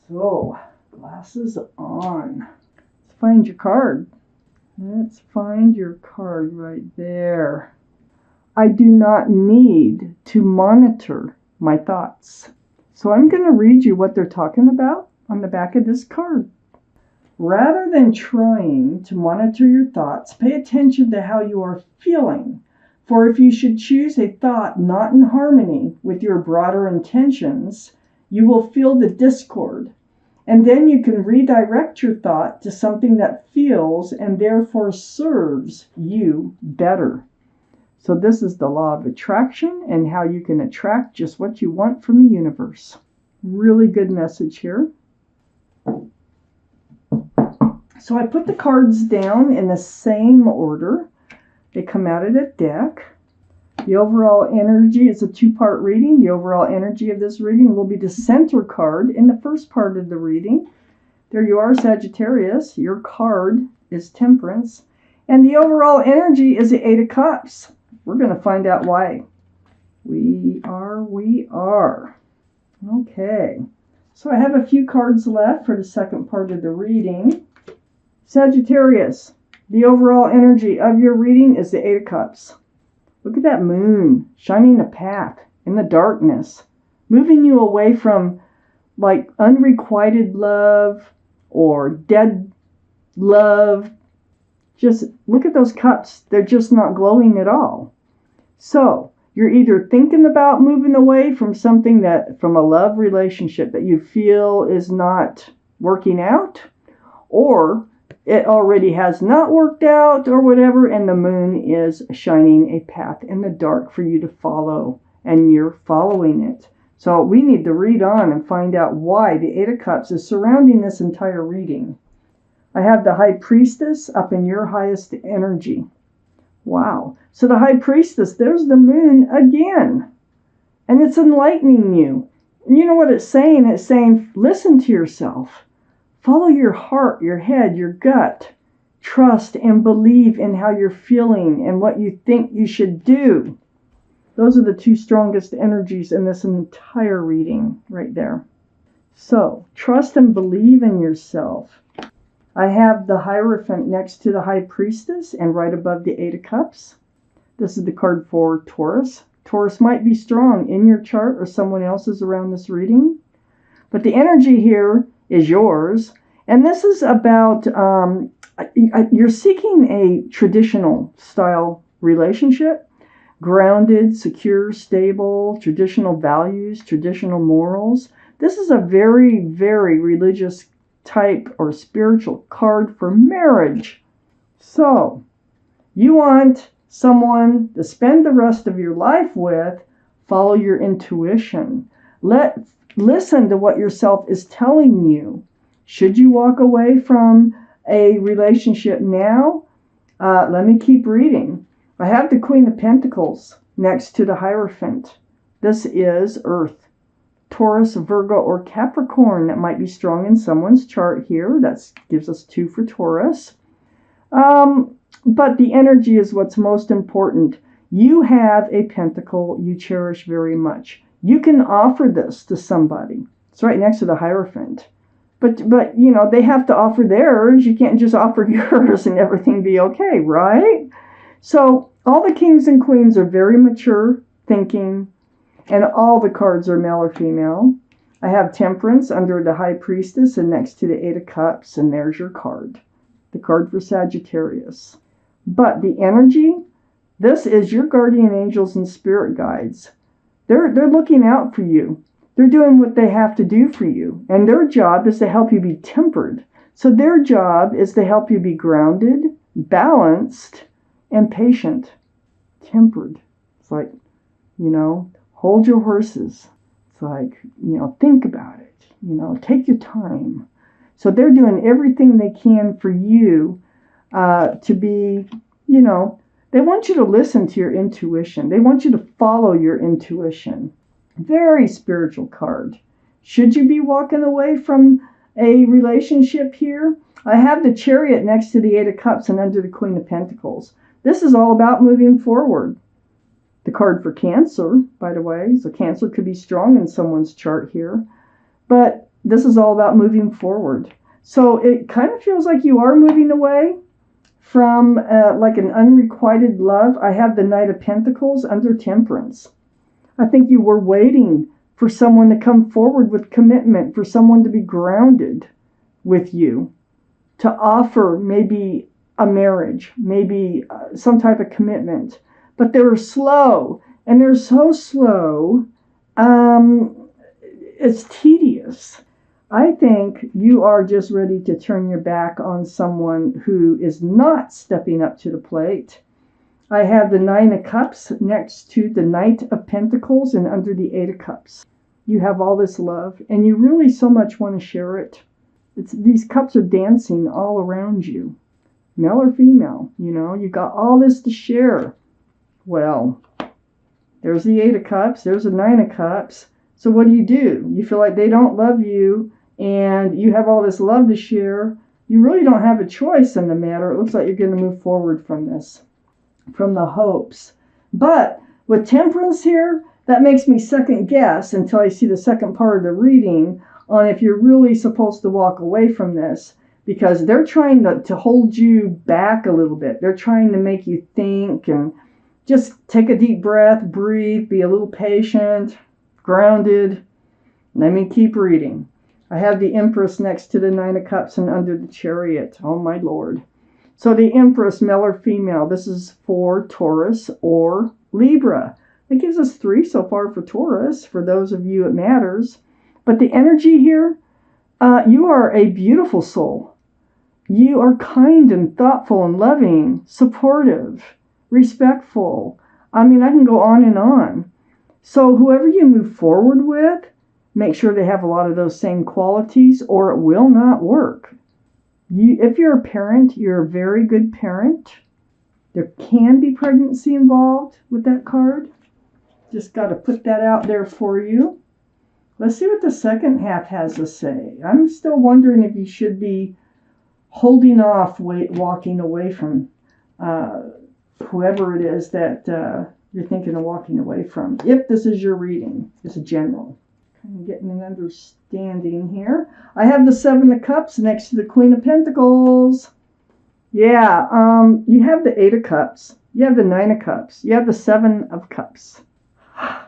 So, glasses on. Let's find your card. Let's find your card right there. I do not need to monitor my thoughts. So I'm going to read you what they're talking about on the back of this card. Rather than trying to monitor your thoughts, pay attention to how you are feeling. For if you should choose a thought not in harmony with your broader intentions, you will feel the discord. And then you can redirect your thought to something that feels and therefore serves you better. So this is the law of attraction and how you can attract just what you want from the universe. Really good message here. So I put the cards down in the same order. They come out of the deck. The overall energy is a two-part reading. The overall energy of this reading will be the center card in the first part of the reading. There you are, Sagittarius. Your card is Temperance. And the overall energy is the Eight of Cups. We're going to find out why. We are. Okay. So I have a few cards left for the second part of the reading. Sagittarius, the overall energy of your reading is the Eight of Cups. Look at that moon shining a path in the darkness, moving you away from like unrequited love or dead love. Just look at those cups. They're just not glowing at all. So you're either thinking about moving away from something from a love relationship that you feel is not working out, or it already has not worked out or whatever, and the moon is shining a path in the dark for you to follow, and you're following it. So we need to read on and find out why the Eight of Cups is surrounding this entire reading. I have the High Priestess up in your highest energy. Wow. So the High Priestess, there's the moon again, and it's enlightening you. And you know what it's saying? It's saying, listen to yourself. Follow your heart, your head, your gut. Trust and believe in how you're feeling and what you think you should do. Those are the two strongest energies in this entire reading right there. So, trust and believe in yourself. I have the Hierophant next to the High Priestess and right above the Eight of Cups. This is the card for Taurus. Taurus might be strong in your chart or someone else's around this reading. But the energy here is yours. And this is about, you're seeking a traditional style relationship, grounded, secure, stable, traditional values, traditional morals. This is a very, very religious type or spiritual card for marriage. So you want someone to spend the rest of your life with. Follow your intuition. Listen to what yourself is telling you. Should you walk away from a relationship now? Let me keep reading. I have the Queen of Pentacles next to the Hierophant. This is Earth. Taurus, Virgo, or Capricorn. That might be strong in someone's chart here. That gives us 2 for Taurus. But the energy is what's most important. You have a pentacle you cherish very much. You can offer this to somebody. It's right next to the Hierophant. But you know, they have to offer theirs. You can't just offer yours and everything be okay, right? So all the kings and queens are very mature thinking, and all the cards are male or female. I have Temperance under the High Priestess and next to the Eight of Cups, and there's your card. The card for Sagittarius. But the energy, this is your guardian angels and spirit guides. They're looking out for you. They're doing what they have to do for you. And their job is to help you be tempered. So their job is to help you be grounded, balanced, and patient. Tempered. It's like, you know, hold your horses. It's like, you know, think about it. You know, take your time. So they're doing everything they can for you to be, you know, they want you to listen to your intuition. They want you to follow your intuition. Very spiritual card. Should you be walking away from a relationship here? I have the Chariot next to the Eight of Cups and under the Queen of Pentacles. This is all about moving forward. The card for Cancer, by the way. So Cancer could be strong in someone's chart here. But this is all about moving forward. So it kind of feels like you are moving away from like an unrequited love. I have the Knight of Pentacles under Temperance. I think you were waiting for someone to come forward with commitment, for someone to be grounded with you, to offer maybe a marriage, maybe some type of commitment. But they were slow, and they're so slow, it's tedious. I think you are just ready to turn your back on someone who is not stepping up to the plate. I have the Nine of Cups next to the Knight of Pentacles and under the Eight of Cups. You have all this love, and you really so much want to share it. These cups are dancing all around you. Male or female, you got all this to share. Well, there's the Eight of Cups, there's the Nine of Cups. So what do? You feel like they don't love you, and you have all this love to share. You really don't have a choice in the matter. It looks like you're going to move forward from this, from the hopes. But with Temperance here, that makes me second guess until I see the second part of the reading on if you're really supposed to walk away from this, because they're trying to hold you back a little bit. They're trying to make you think and just take a deep breath, breathe, be a little patient, grounded. Let me keep reading. I have the Empress next to the Nine of Cups and under the Chariot. Oh my Lord. So the Empress, male or female, this is for Taurus or Libra. That gives us 3 so far for Taurus. For those of you it matters. But the energy here, you are a beautiful soul. You are kind and thoughtful and loving, supportive, respectful. I mean, I can go on and on. So whoever you move forward with, make sure they have a lot of those same qualities or it will not work. If you're a parent, you're a very good parent. There can be pregnancy involved with that card. Just got to put that out there for you. Let's see what the second half has to say. I'm still wondering if you should be holding off, walking away from whoever it is that you're thinking of walking away from. If this is your reading, it's a general. Kind of getting an understanding here. I have the Seven of Cups next to the Queen of Pentacles. Yeah, you have the Eight of Cups. You have the Nine of Cups. You have the Seven of Cups.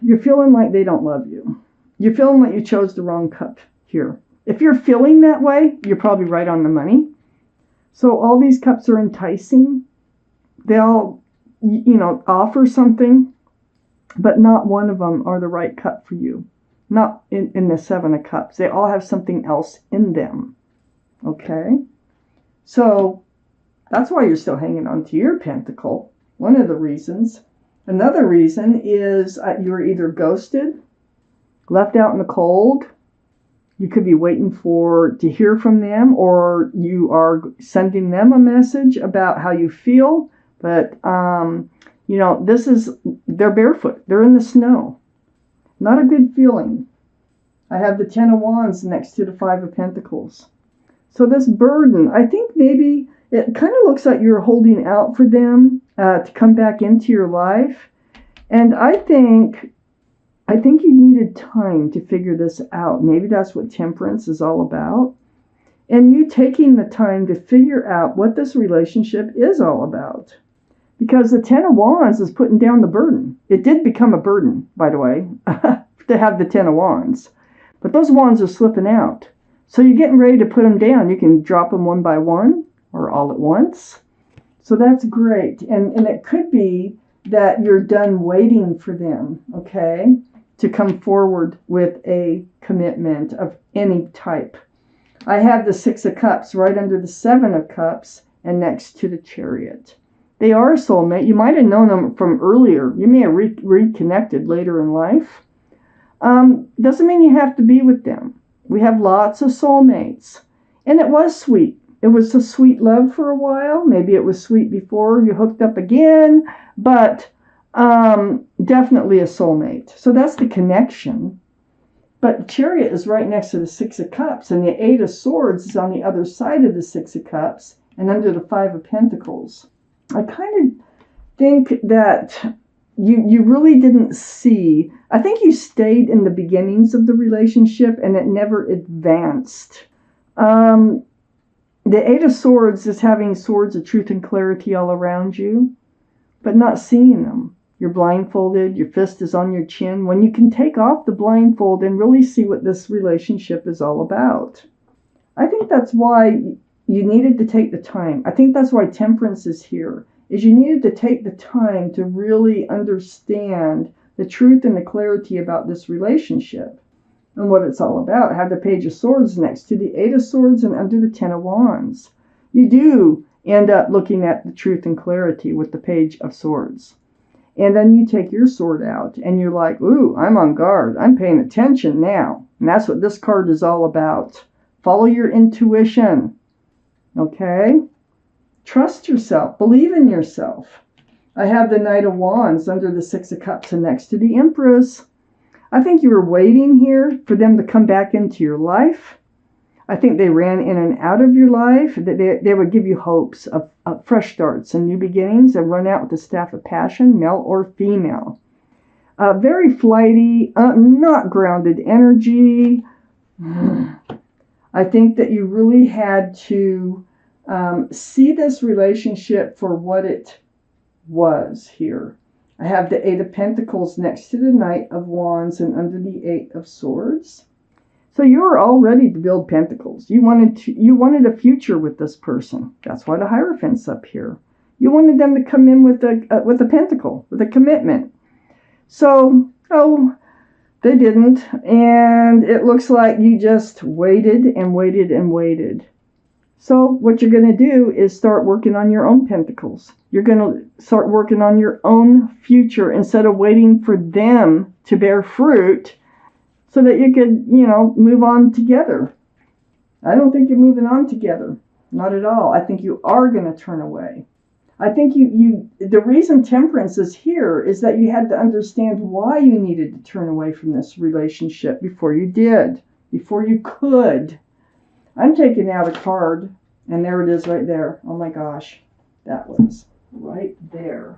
You're feeling like they don't love you. You're feeling like you chose the wrong cup here. If you're feeling that way, you're probably right on the money. So all these cups are enticing. They all, offer something, but not one of them are the right cup for you. Not in the Seven of Cups. They all have something else in them. Okay? So that's why you're still hanging on to your pentacle. One of the reasons. Another reason is you were either ghosted, left out in the cold. You could be waiting to hear from them, or you are sending them a message about how you feel. But, they're barefoot. They're in the snow. Not a good feeling. I have the Ten of Wands next to the Five of Pentacles. So this burden, I think maybe it kind of looks like you're holding out for them to come back into your life. And I think you needed time to figure this out. Maybe that's what Temperance is all about. And you taking the time to figure out what this relationship is all about. Because the Ten of Wands is putting down the burden. It did become a burden, by the way, to have the Ten of Wands. But those wands are slipping out. So you're getting ready to put them down. You can drop them one by one or all at once. So that's great. And it could be that you're done waiting for them, okay, to come forward with a commitment of any type. I have the Six of Cups right under the Seven of Cups and next to the Chariot. They are a soulmate. You might have known them from earlier. You may have reconnected later in life. Doesn't mean you have to be with them. We have lots of soulmates. And it was sweet. It was a sweet love for a while. Maybe it was sweet before you hooked up again. But definitely a soulmate. So that's the connection. But Chariot is right next to the Six of Cups. And the Eight of Swords is on the other side of the Six of Cups and under the Five of Pentacles. I kind of think that you really didn't see. I think you stayed in the beginnings of the relationship and it never advanced. The Eight of Swords is having swords of truth and clarity all around you, but not seeing them. You're blindfolded, your fist is on your chin, when you can take off the blindfold and really see what this relationship is all about. I think that's why you needed to take the time. I think that's why Temperance is here, is you needed to take the time to really understand the truth and the clarity about this relationship and what it's all about. Have the Page of Swords next to the Eight of Swords and under the Ten of Wands. You do end up looking at the truth and clarity with the Page of Swords. And then you take your sword out and you're like, ooh, I'm on guard. I'm paying attention now. And that's what this card is all about. Follow your intuition. Okay? Trust yourself. Believe in yourself. I have the Knight of Wands under the Six of Cups and next to the Empress. I think you were waiting here for them to come back into your life. I think they ran in and out of your life. They would give you hopes of fresh starts and new beginnings and run out with the Staff of Passion, male or female. Very flighty, not grounded energy. I think that you really had to see this relationship for what it was here. I have the Eight of Pentacles next to the Knight of Wands and under the Eight of Swords. So you were all ready to build pentacles. You wanted a future with this person. That's why the Hierophant's up here. You wanted them to come in with a pentacle, with a commitment. So, they didn't. And it looks like you just waited and waited and waited. So what you're going to do is start working on your own pentacles. You're going to start working on your own future instead of waiting for them to bear fruit so that you could, move on together. I don't think you're moving on together. Not at all. I think you are going to turn away. I think the reason Temperance is here is that you had to understand why you needed to turn away from this relationship before you did, before you could. I'm taking out a card, and there it is right there. Oh my gosh, that was right there.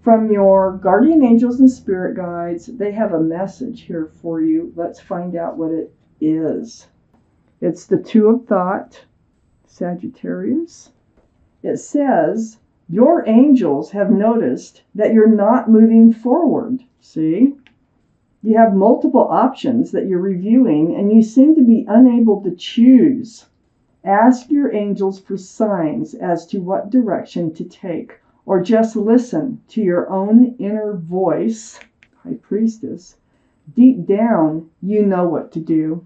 From your guardian angels and spirit guides, they have a message here for you. Let's find out what it is. It's the Two of Thought, Sagittarius. It says, your angels have noticed that you're not moving forward. See? You have multiple options that you're reviewing, and you seem to be unable to choose. Ask your angels for signs as to what direction to take, or just listen to your own inner voice, High Priestess. Deep down, you know what to do.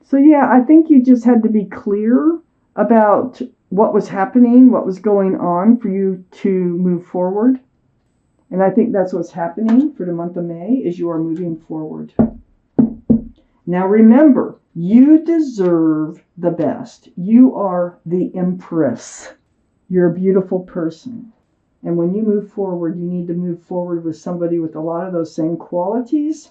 So yeah, I think you just had to be clear about what was happening, what was going on for you to move forward. And I think that's what's happening for the month of May, is you are moving forward. Now remember, you deserve the best. You are the Empress. You're a beautiful person. And when you move forward, you need to move forward with somebody with a lot of those same qualities